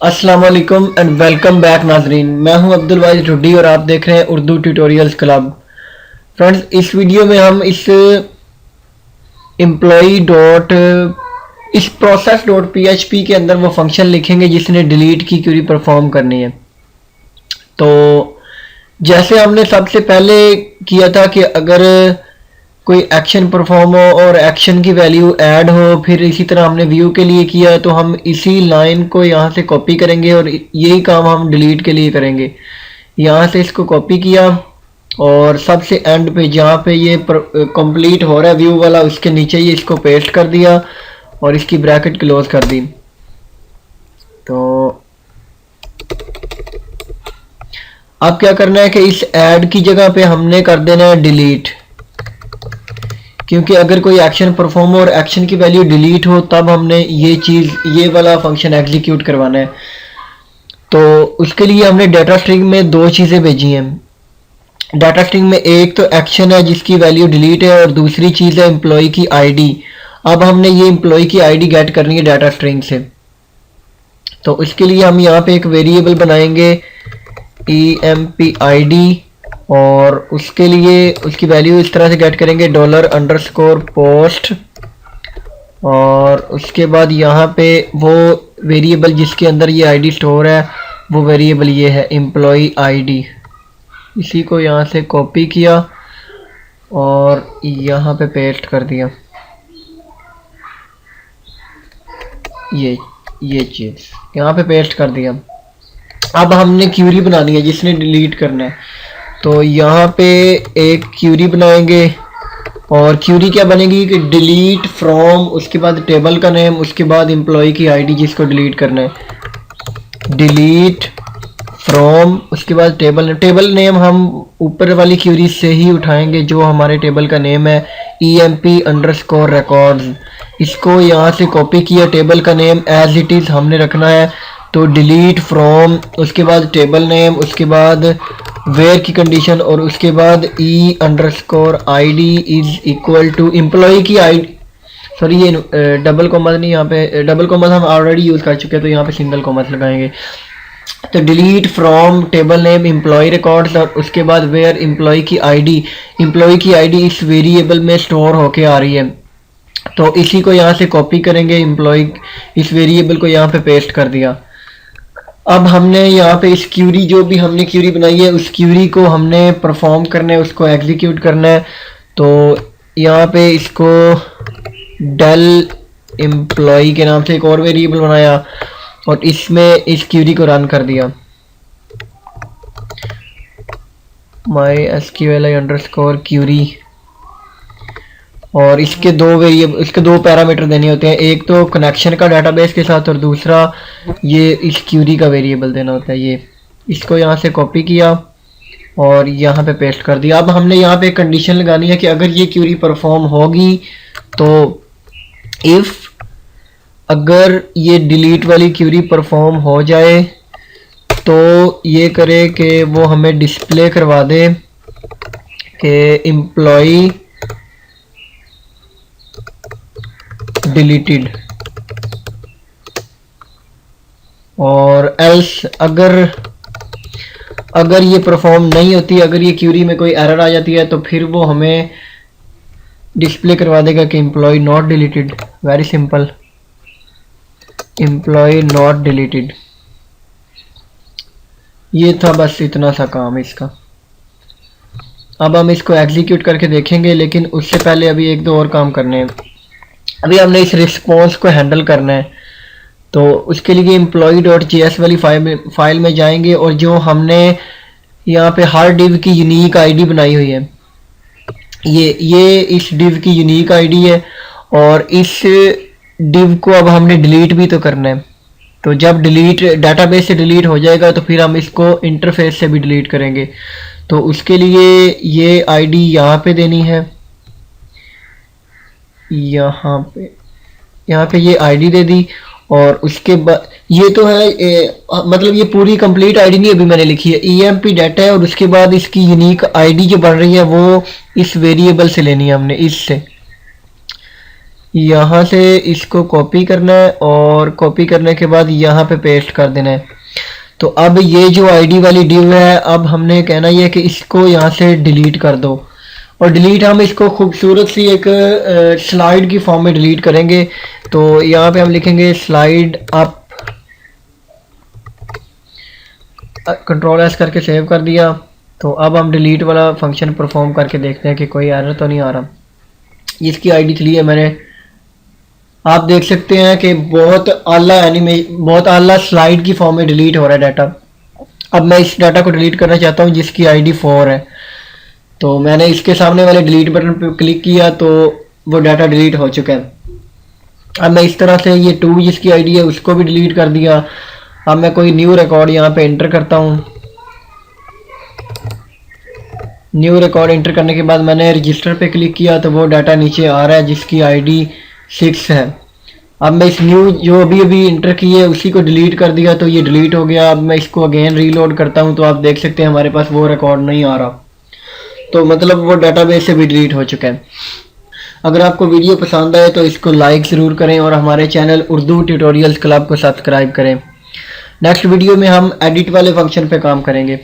अस्सलाम वालेकुम and welcome back नाजरीन। मैं हूं अब्दुल वाजिद रुड्डी और आप देख रहे हैं उर्दू ट्यूटोरियल्स क्लब। फ्रेंड्स, इस वीडियो में हम एम्प्लॉई डॉट इस प्रोसेस डॉट पीएचपी के अंदर वो फंक्शन लिखेंगे जिसने डिलीट की क्वेरी परफॉर्म करनी है। तो जैसे हमने सबसे पहले किया था कि अगर कोई एक्शन परफॉर्म हो और एक्शन की वैल्यू ऐड हो, फिर इसी तरह हमने व्यू के लिए किया, तो हम इसी लाइन को यहाँ से कॉपी करेंगे और यही काम हम डिलीट के लिए करेंगे। यहाँ से इसको कॉपी किया और सबसे एंड पे जहाँ पे ये कंप्लीट हो रहा है व्यू वाला, उसके नीचे ही इसको पेस्ट कर दिया और इसकी ब्रैकेट क्लोज कर दी। तो अब क्या करना है कि इस ऐड की जगह पे हमने कर देना है डिलीट, क्योंकि अगर कोई एक्शन परफॉर्म हो और एक्शन की वैल्यू डिलीट हो तब हमने ये वाला फंक्शन एग्जीक्यूट करवाना है। तो उसके लिए हमने डाटा स्ट्रिंग में दो चीज़ें भेजी हैं। डाटा स्ट्रिंग में एक तो एक्शन है जिसकी वैल्यू डिलीट है और दूसरी चीज़ है एम्प्लॉय की आईडी। अब हमने ये एम्प्लॉय की आईडी गेट करनी है डाटा स्ट्रिंग से। तो इसके लिए हम यहाँ पे एक वेरिएबल बनाएंगे empid और उसके लिए उसकी वैल्यू इस तरह से गेट करेंगे $_post और उसके बाद यहाँ पे वो वेरिएबल जिसके अंदर ये आईडी स्टोर है वो वेरिएबल ये है एम्प्लॉय आईडी। इसी को यहाँ से कॉपी किया और यहाँ पे पेस्ट कर दिया ये चीज़ यहाँ पे पेस्ट कर दिया। अब हमने क्यूरी बनानी है जिसने डिलीट करना है, तो यहाँ पे एक क्यूरी बनाएंगे और क्यूरी क्या बनेगी कि डिलीट फ्रॉम, उसके बाद टेबल का नेम, उसके बाद एम्प्लॉय की आईडी जिसको डिलीट करना है, डिलीट फ्रॉम, उसके बाद टेबल नेम हम ऊपर वाली क्यूरी से ही उठाएंगे जो हमारे टेबल का नेम है emp_records। इसको यहाँ से कॉपी किया, टेबल का नेम एज इट इज़ हमने रखना है। तो डिलीट फ्रॉम, उसके बाद टेबल नेम, उसके बाद वेयर की कंडीशन और उसके बाद e_id is equal to employee की आईडी। सॉरी, ये डबल कॉमा नहीं, यहाँ पे डबल कॉमा हम ऑलरेडी यूज़ कर चुके हैं तो यहाँ पे सिंगल कॉमा लगाएंगे। तो delete from table name employee records और उसके बाद वेयर एम्प्लॉय की आईडी इस वेरिएबल में स्टोर होके आ रही है। तो इसी को यहाँ से कॉपी करेंगे, एम्प्लॉय इस वेरिएबल को यहाँ पे पेस्ट कर दिया। अब हमने यहाँ पे इस क्यूरी, जो भी हमने क्यूरी बनाई है उस क्यूरी को हमने परफॉर्म करना है, उसको एग्जीक्यूट करना है। तो यहाँ पे इसको डेल एम्प्लॉय के नाम से एक और वेरिएबल बनाया और इसमें इस क्यूरी को रन कर दिया mysqli_query और इसके दो पैरामीटर देने होते हैं, एक तो कनेक्शन का डाटाबेस के साथ और दूसरा ये इस क्यूरी का वेरिएबल देना होता है। ये इसको यहाँ से कॉपी किया और यहाँ पे पेस्ट कर दिया। अब हमने यहाँ पे कंडीशन लगानी है कि अगर ये क्यूरी परफॉर्म होगी तो इफ़ अगर ये डिलीट वाली क्यूरी परफॉर्म हो जाए तो ये करे कि वो हमें डिस्प्ले करवा दे कि एम्प्लॉय डिलीटेड, और एल्स अगर ये परफॉर्म नहीं होती, अगर ये क्यूरी में कोई एरर आ जाती है तो फिर वो हमें डिस्प्ले करवा देगा कि employee not deleted. Very simple, employee not deleted. ये था बस इतना सा काम इसका। अब हम इसको एग्जीक्यूट करके देखेंगे, लेकिन उससे पहले अभी एक दो और काम करने हैं। अभी हमने इस रिस्पॉन्स को हैंडल करना है, तो उसके लिए employee.js वाली फाइल में जाएंगे और जो हमने यहाँ पे हर डिव की यूनिक आईडी बनाई हुई है, ये इस डिव की यूनिक आईडी है और इस डिव को अब हमने डिलीट भी तो करना है। तो जब डाटाबेस से डिलीट हो जाएगा तो फिर हम इसको इंटरफेस से भी डिलीट करेंगे। तो उसके लिए ये आईडी यहाँ पे देनी है, यहाँ पे ये आईडी दे दी और उसके बाद ये तो है मतलब ये पूरी कंप्लीट आईडी नहीं अभी मैंने लिखी है, emp डाटा है और उसके बाद इसकी यूनिक आईडी जो बन रही है वो इस वेरिएबल से लेनी है हमने, इससे यहाँ से इसको कॉपी करना है और कॉपी करने के बाद यहाँ पे पेस्ट कर देना है। तो अब ये जो आईडी वाली डिव है, अब हमने कहना ये है कि इसको यहाँ से डिलीट कर दो। और डिलीट हम इसको खूबसूरत सी एक स्लाइड की फॉर्म में डिलीट करेंगे। तो यहाँ पे हम लिखेंगे स्लाइड अप, कंट्रोल एस करके सेव कर दिया। तो अब हम डिलीट वाला फंक्शन परफॉर्म करके देखते हैं कि कोई एरर तो नहीं आ रहा। इसकी आईडी 3 है मैंने, आप देख सकते हैं कि बहुत आला स्लाइड की फॉर्म में डिलीट हो रहा है डाटा। अब मैं इस डाटा को डिलीट करना चाहता हूँ जिसकी आईडी 4 है। तो मैंने इसके सामने वाले डिलीट बटन पर क्लिक किया तो वो डाटा डिलीट हो चुका है। अब मैं इस तरह से ये 2 जिसकी आईडी है उसको भी डिलीट कर दिया। अब मैं कोई न्यू रिकॉर्ड यहाँ पे एंटर करता हूँ। न्यू रिकॉर्ड एंटर करने के बाद मैंने रजिस्टर पे क्लिक किया तो वो डाटा नीचे आ रहा है जिसकी आईडी 6 है। अब मैं इस न्यू जो अभी अभी इंटर की है उसी को डिलीट कर दिया तो ये डिलीट हो गया। अब मैं इसको अगेन रीलोड करता हूँ तो आप देख सकते हैं हमारे पास वो रिकॉर्ड नहीं आ रहा। तो मतलब वो डाटाबेस से भी डिलीट हो चुका है। अगर आपको वीडियो पसंद आए तो इसको लाइक ज़रूर करें और हमारे चैनल उर्दू ट्यूटोरियल्स क्लब को सब्सक्राइब करें। नेक्स्ट वीडियो में हम एडिट वाले फंक्शन पे काम करेंगे।